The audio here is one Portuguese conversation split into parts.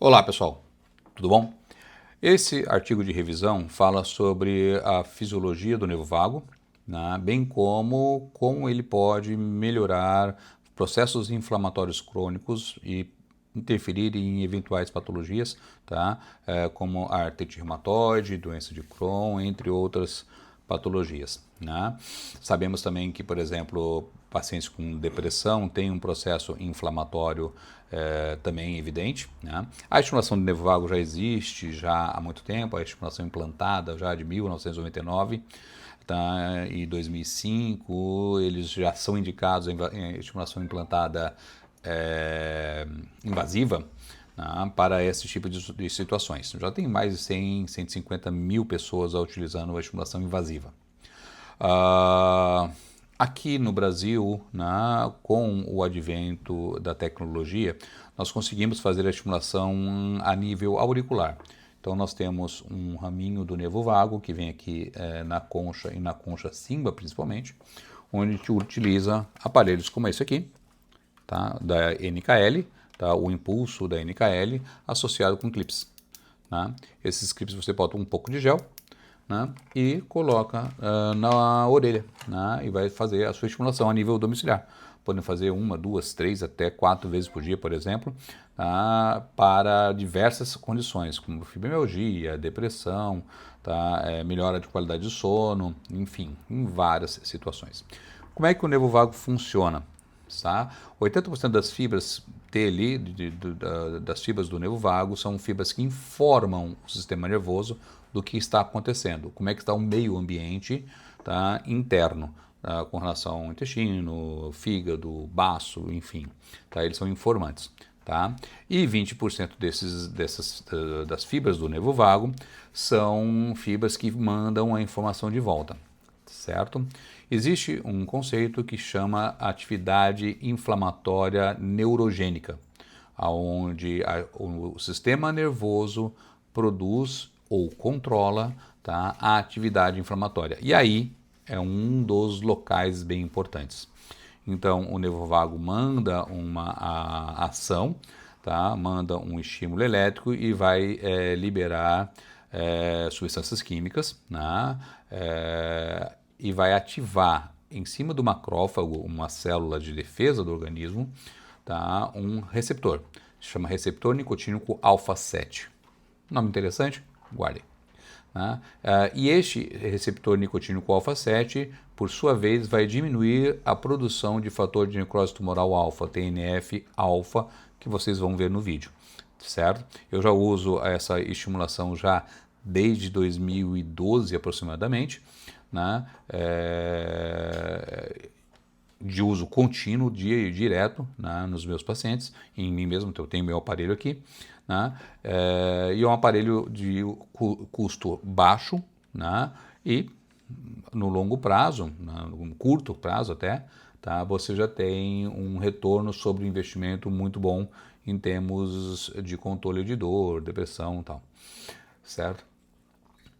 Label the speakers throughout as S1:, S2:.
S1: Olá, pessoal, tudo bom? Esse artigo de revisão fala sobre a fisiologia do nervo vago, né, bem como ele pode melhorar processos inflamatórios crônicos e interferir em eventuais patologias, tá? Como a artrite reumatoide, doença de Crohn, entre outras patologias, né? Sabemos também que, por exemplo, pacientes com depressão têm um processo inflamatório também evidente, né? A estimulação do nervo vago já existe já há muito tempo, a estimulação implantada já de 1999, tá? E 2005 eles já são indicados em estimulação implantada invasiva, né, para esse tipo de situações. Já tem mais de 100, 150 mil pessoas utilizando a estimulação invasiva. Aqui no Brasil, né, com o advento da tecnologia, nós conseguimos fazer a estimulação a nível auricular. Então nós temos um raminho do nervo vago que vem aqui na concha e na concha cimba principalmente, onde a gente utiliza aparelhos como esse aqui, tá, da NKL, tá, o impulso da NKL associado com clips. Né? Esses clips você bota um pouco de gel, né, e coloca na orelha, né, e vai fazer a sua estimulação a nível domiciliar. Podem fazer 1, 2, 3, até 4 vezes por dia, por exemplo, tá, para diversas condições, como fibromialgia, depressão, tá, melhora de qualidade de sono, enfim, em várias situações. Como é que o nervo vago funciona? Tá? 80% das fibras T das fibras do nervo vago são fibras que informam o sistema nervoso do que está acontecendo, como é que está o meio ambiente, tá, interno, tá, com relação ao intestino, fígado, baço, enfim, tá, eles são informantes. Tá? E 20% das fibras do nervo vago são fibras que mandam a informação de volta, certo? Existe um conceito que chama atividade inflamatória neurogênica, onde o sistema nervoso produz ou controla, tá, a atividade inflamatória. E aí é um dos locais bem importantes. Então, o nervo vago manda uma ação, tá, manda um estímulo elétrico e vai liberar substâncias químicas, né, e vai ativar em cima do macrófago, uma célula de defesa do organismo, tá, um receptor. Se chama receptor nicotínico alfa-7. Nome interessante? Guardem. Né? E este receptor nicotínico alfa-7, por sua vez, vai diminuir a produção de fator de necrose tumoral alfa, TNF-alfa, que vocês vão ver no vídeo, certo? Eu já uso essa estimulação já desde 2012 aproximadamente, né? De uso contínuo, direto, né, nos meus pacientes, em mim mesmo, eu tenho meu aparelho aqui, né, e é um aparelho de custo baixo, né, e no longo prazo, no curto prazo até, tá, você já tem um retorno sobre o investimento muito bom em termos de controle de dor, depressão e tal, certo?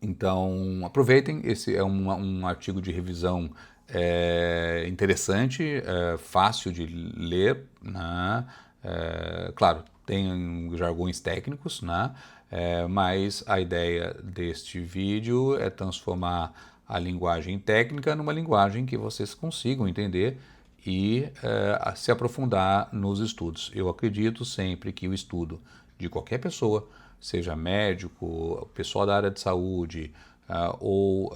S1: Então, aproveitem, esse é um artigo de revisão interessante, fácil de ler, né? Claro, tem jargões técnicos, né? Mas a ideia deste vídeo é transformar a linguagem técnica numa linguagem que vocês consigam entender e se aprofundar nos estudos. Eu acredito sempre que o estudo de qualquer pessoa, seja médico, pessoal da área de saúde ou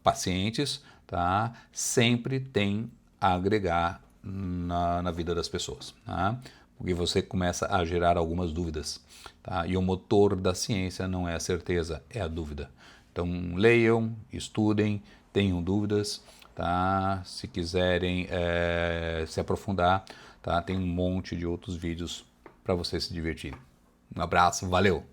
S1: pacientes, tá, sempre tem a agregar na vida das pessoas, tá? Porque você começa a gerar algumas dúvidas, tá? E o motor da ciência não é a certeza, é a dúvida. Então leiam, estudem, tenham dúvidas, tá? Se quiserem se aprofundar, tá? Tem um monte de outros vídeos para vocês se divertirem. Um abraço, valeu!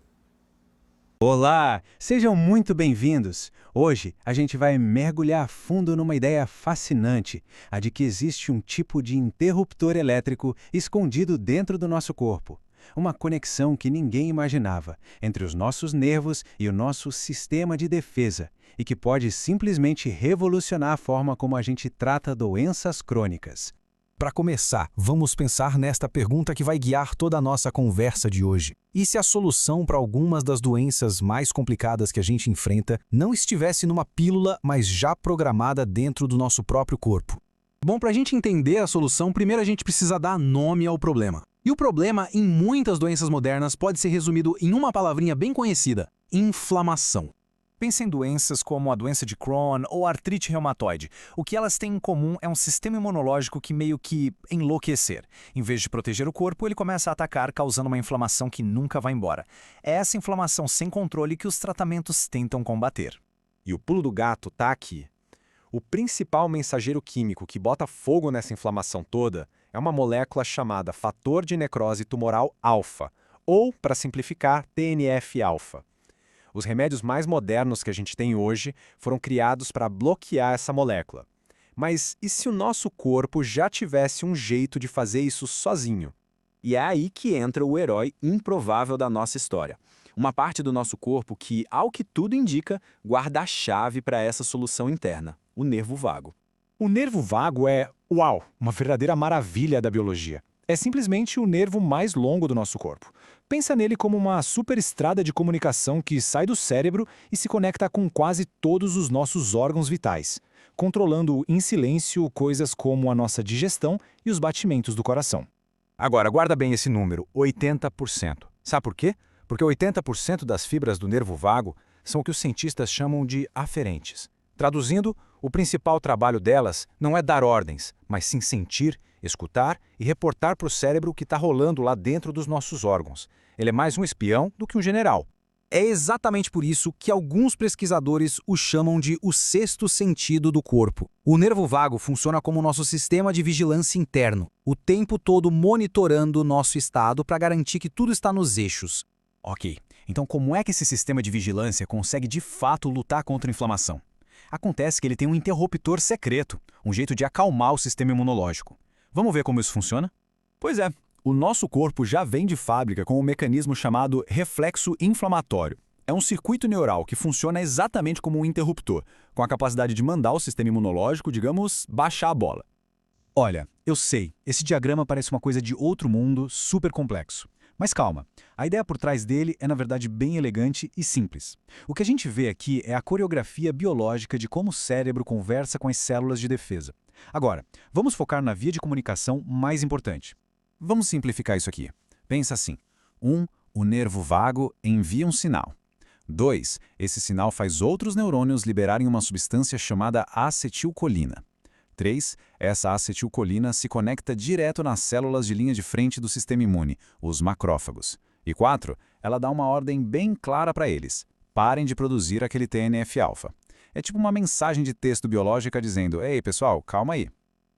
S2: Olá, sejam muito bem-vindos! Hoje a gente vai mergulhar a fundo numa ideia fascinante, a de que existe um tipo de interruptor elétrico escondido dentro do nosso corpo. Uma conexão que ninguém imaginava entre os nossos nervos e o nosso sistema de defesa, e que pode simplesmente revolucionar a forma como a gente trata doenças crônicas. Para começar, vamos pensar nesta pergunta que vai guiar toda a nossa conversa de hoje. E se a solução para algumas das doenças mais complicadas que a gente enfrenta não estivesse numa pílula, mas já programada dentro do nosso próprio corpo? Bom, para a gente entender a solução, primeiro a gente precisa dar nome ao problema. E o problema, em muitas doenças modernas, pode ser resumido em uma palavrinha bem conhecida: inflamação. Pense em doenças como a doença de Crohn ou a artrite reumatoide. O que elas têm em comum é um sistema imunológico que meio que enlouquecer. Em vez de proteger o corpo, ele começa a atacar, causando uma inflamação que nunca vai embora. É essa inflamação sem controle que os tratamentos tentam combater. E o pulo do gato tá aqui. O principal mensageiro químico que bota fogo nessa inflamação toda é uma molécula chamada fator de necrose tumoral alfa, ou, para simplificar, TNF-alfa. Os remédios mais modernos que a gente tem hoje foram criados para bloquear essa molécula. Mas e se o nosso corpo já tivesse um jeito de fazer isso sozinho? E é aí que entra o herói improvável da nossa história. Uma parte do nosso corpo que, ao que tudo indica, guarda a chave para essa solução interna: o nervo vago. O nervo vago é, uau, uma verdadeira maravilha da biologia. É simplesmente o nervo mais longo do nosso corpo. Pensa nele como uma superestrada de comunicação que sai do cérebro e se conecta com quase todos os nossos órgãos vitais, controlando em silêncio coisas como a nossa digestão e os batimentos do coração. Agora, guarda bem esse número, 80%. Sabe por quê? Porque 80% das fibras do nervo vago são o que os cientistas chamam de aferentes. Traduzindo, o principal trabalho delas não é dar ordens, mas sim sentir, escutar e reportar para o cérebro o que está rolando lá dentro dos nossos órgãos. Ele é mais um espião do que um general. É exatamente por isso que alguns pesquisadores o chamam de o sexto sentido do corpo. O nervo vago funciona como nosso sistema de vigilância interno, o tempo todo monitorando o nosso estado para garantir que tudo está nos eixos. Ok, então como é que esse sistema de vigilância consegue de fato lutar contra a inflamação? Acontece que ele tem um interruptor secreto, um jeito de acalmar o sistema imunológico. Vamos ver como isso funciona? Pois é, o nosso corpo já vem de fábrica com um mecanismo chamado reflexo inflamatório. É um circuito neural que funciona exatamente como um interruptor, com a capacidade de mandar o sistema imunológico, digamos, baixar a bola. Olha, eu sei, esse diagrama parece uma coisa de outro mundo, super complexo. Mas calma, a ideia por trás dele é na verdade bem elegante e simples. O que a gente vê aqui é a coreografia biológica de como o cérebro conversa com as células de defesa. Agora, vamos focar na via de comunicação mais importante. Vamos simplificar isso aqui. Pensa assim: 1. O nervo vago envia um sinal. 2. Esse sinal faz outros neurônios liberarem uma substância chamada acetilcolina. 3. Essa acetilcolina se conecta direto nas células de linha de frente do sistema imune, os macrófagos. E 4. Ela dá uma ordem bem clara para eles: parem de produzir aquele TNF-alfa. É tipo uma mensagem de texto biológica dizendo: ei, pessoal, calma aí.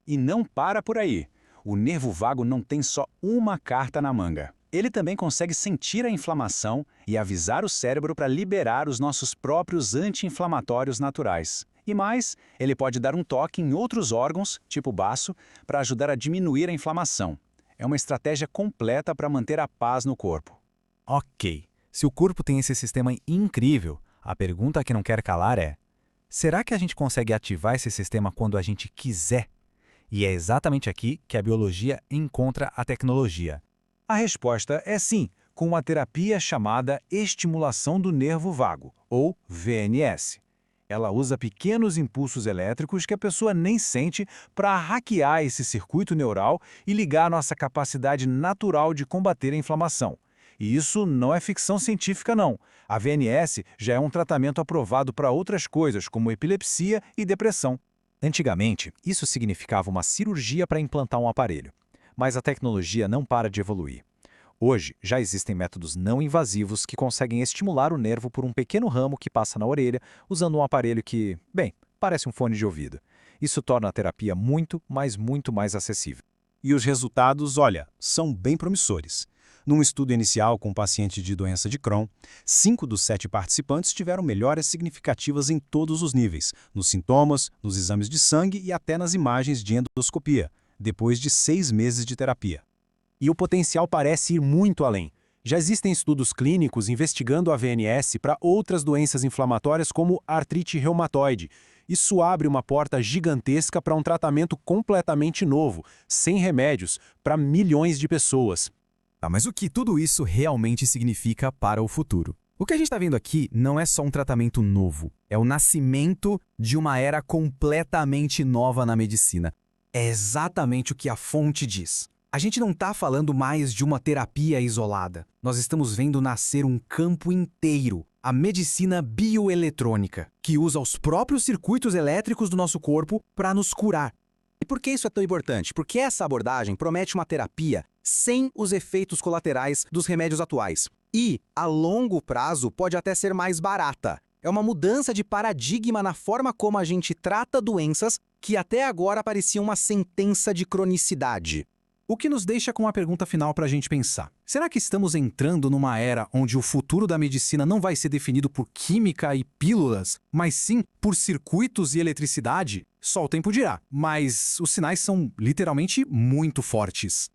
S2: E não para por aí. O nervo vago não tem só uma carta na manga. Ele também consegue sentir a inflamação e avisar o cérebro para liberar os nossos próprios anti-inflamatórios naturais. E mais, ele pode dar um toque em outros órgãos, tipo o baço, para ajudar a diminuir a inflamação. É uma estratégia completa para manter a paz no corpo. Ok, se o corpo tem esse sistema incrível, a pergunta que não quer calar é: será que a gente consegue ativar esse sistema quando a gente quiser? E é exatamente aqui que a biologia encontra a tecnologia. A resposta é sim, com uma terapia chamada estimulação do nervo vago, ou VNS. Ela usa pequenos impulsos elétricos que a pessoa nem sente para hackear esse circuito neural e ligar a nossa capacidade natural de combater a inflamação. E isso não é ficção científica, não. A VNS já é um tratamento aprovado para outras coisas, como epilepsia e depressão. Antigamente, isso significava uma cirurgia para implantar um aparelho. Mas a tecnologia não para de evoluir. Hoje, já existem métodos não invasivos que conseguem estimular o nervo por um pequeno ramo que passa na orelha, usando um aparelho que, bem, parece um fone de ouvido. Isso torna a terapia muito mais acessível. E os resultados, olha, são bem promissores. Num estudo inicial com pacientes de doença de Crohn, 5 dos 7 participantes tiveram melhoras significativas em todos os níveis, nos sintomas, nos exames de sangue e até nas imagens de endoscopia, depois de 6 meses de terapia. E o potencial parece ir muito além. Já existem estudos clínicos investigando a VNS para outras doenças inflamatórias como artrite reumatoide. Isso abre uma porta gigantesca para um tratamento completamente novo, sem remédios, para milhões de pessoas.
S3: Tá, mas o que tudo isso realmente significa para o futuro? O que a gente está vendo aqui não é só um tratamento novo, é o nascimento de uma era completamente nova na medicina.
S4: É exatamente o que a fonte diz. A gente não está falando mais de uma terapia isolada. Nós estamos vendo nascer um campo inteiro, a medicina bioeletrônica, que usa os próprios circuitos elétricos do nosso corpo para nos curar. E por que isso é tão importante? Porque essa abordagem promete uma terapia sem os efeitos colaterais dos remédios atuais. E, a longo prazo, pode até ser mais barata. É uma mudança de paradigma na forma como a gente trata doenças que até agora pareciam uma sentença de cronicidade.
S2: O que nos deixa com uma pergunta final para a gente pensar. Será que estamos entrando numa era onde o futuro da medicina não vai ser definido por química e pílulas, mas sim por circuitos e eletricidade? Só o tempo dirá, mas os sinais são literalmente muito fortes.